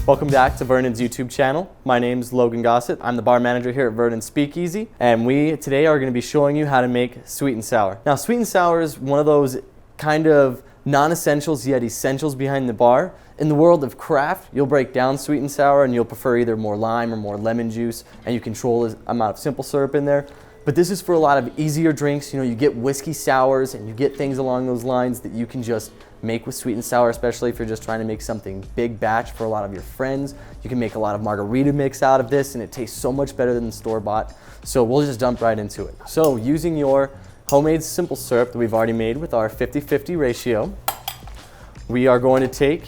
Welcome back to Vernon's YouTube channel. My name's Logan Gossett. I'm the bar manager here at Vernon Speakeasy, and we today are going to be showing you how to make sweet and sour. Now, sweet and sour is one of those kind of non-essentials yet essentials behind the bar. In the world of craft, you'll break down sweet and sour and you'll prefer either more lime or more lemon juice, and you control the amount of simple syrup in there. But this is for a lot of easier drinks. You know, you get whiskey sours and you get things along those lines that you can just make with sweet and sour, especially if you're just trying to make something big batch for a lot of your friends. You can make a lot of margarita mix out of this and it tastes so much better than the store-bought. So we'll just jump right into it. So using your homemade simple syrup that we've already made with our 50-50 ratio, we are going to take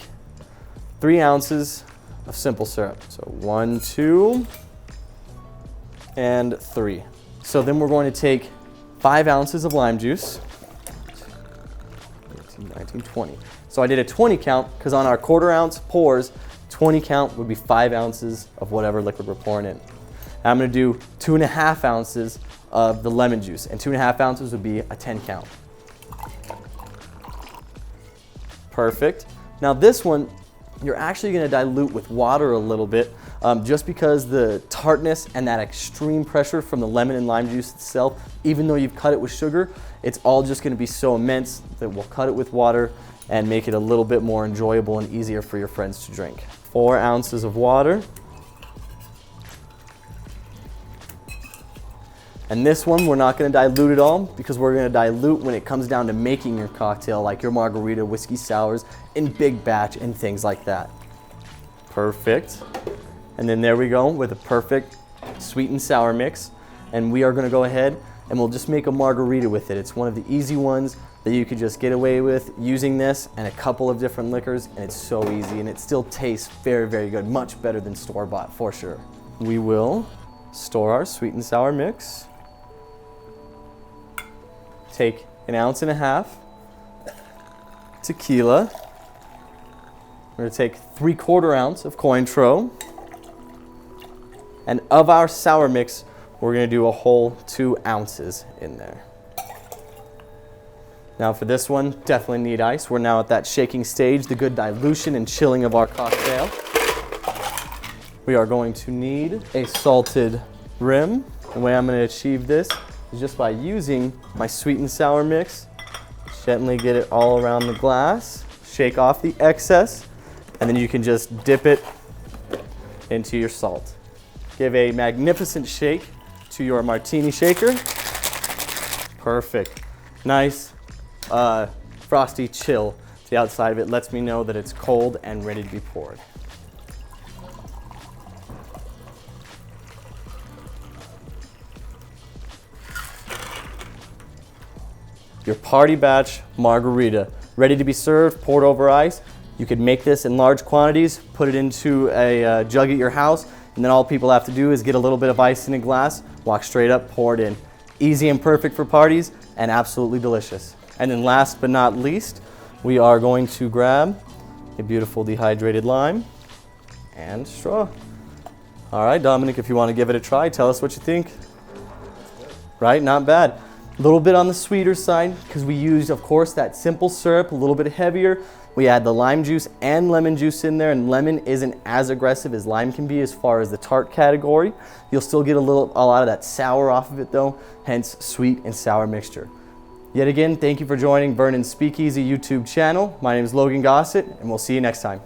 3 ounces of simple syrup. So 1, 2, and 3. So then we're going to take 5 ounces of lime juice. 18, 19, 20. So I did a 20 count because on our 1/4 ounce pours, 20 count would be 5 ounces of whatever liquid we're pouring in. I'm going to do 2.5 ounces of the lemon juice, and 2.5 ounces would be a 10 count. Perfect. Now this one, you're actually going to dilute with water a little bit just because the tartness and that extreme pressure from the lemon and lime juice itself, even though you've cut it with sugar, it's all just going to be so immense that we'll cut it with water and make it a little bit more enjoyable and easier for your friends to drink. 4 ounces of water. And this one, we're not going to dilute it all because we're going to dilute when it comes down to making your cocktail, like your margarita, whiskey sours, in big batch and things like that. Perfect. And then there we go with a perfect sweet and sour mix. And we are going to go ahead and we'll just make a margarita with it. It's one of the easy ones that you could just get away with using this and a couple of different liquors, and it's so easy and it still tastes very, very good, much better than store-bought for sure. We will store our sweet and sour mix. Take 1.5 ounces tequila. We're going to take 3/4 ounce of Cointreau. And of our sour mix, we're going to do a whole 2 ounces in there. Now for this one, definitely need ice. We're now at that shaking stage, the good dilution and chilling of our cocktail. We are going to need a salted rim. The way I'm going to achieve this is just by using my sweet and sour mix. Gently get it all around the glass, shake off the excess, and then you can just dip it into your salt. Give a magnificent shake to your martini shaker. Perfect. Nice frosty chill to the outside of it. Lets me know that it's cold and ready to be poured. Your party batch margarita, ready to be served, poured over ice. You could make this in large quantities, put it into a jug at your house, and then all people have to do is get a little bit of ice in a glass, walk straight up, pour it in. Easy and perfect for parties, and absolutely delicious. And then last but not least, we are going to grab a beautiful dehydrated lime and straw. All right, Dominic, if you want to give it a try, tell us what you think. Right, not bad. A little bit on the sweeter side because we used, of course, that simple syrup, a little bit heavier. We add the lime juice and lemon juice in there, and lemon isn't as aggressive as lime can be as far as the tart category. You'll still get a lot of that sour off of it though, hence sweet and sour mixture. Yet again, thank you for joining Vernon's Speakeasy YouTube channel. My name is Logan Gossett, and we'll see you next time.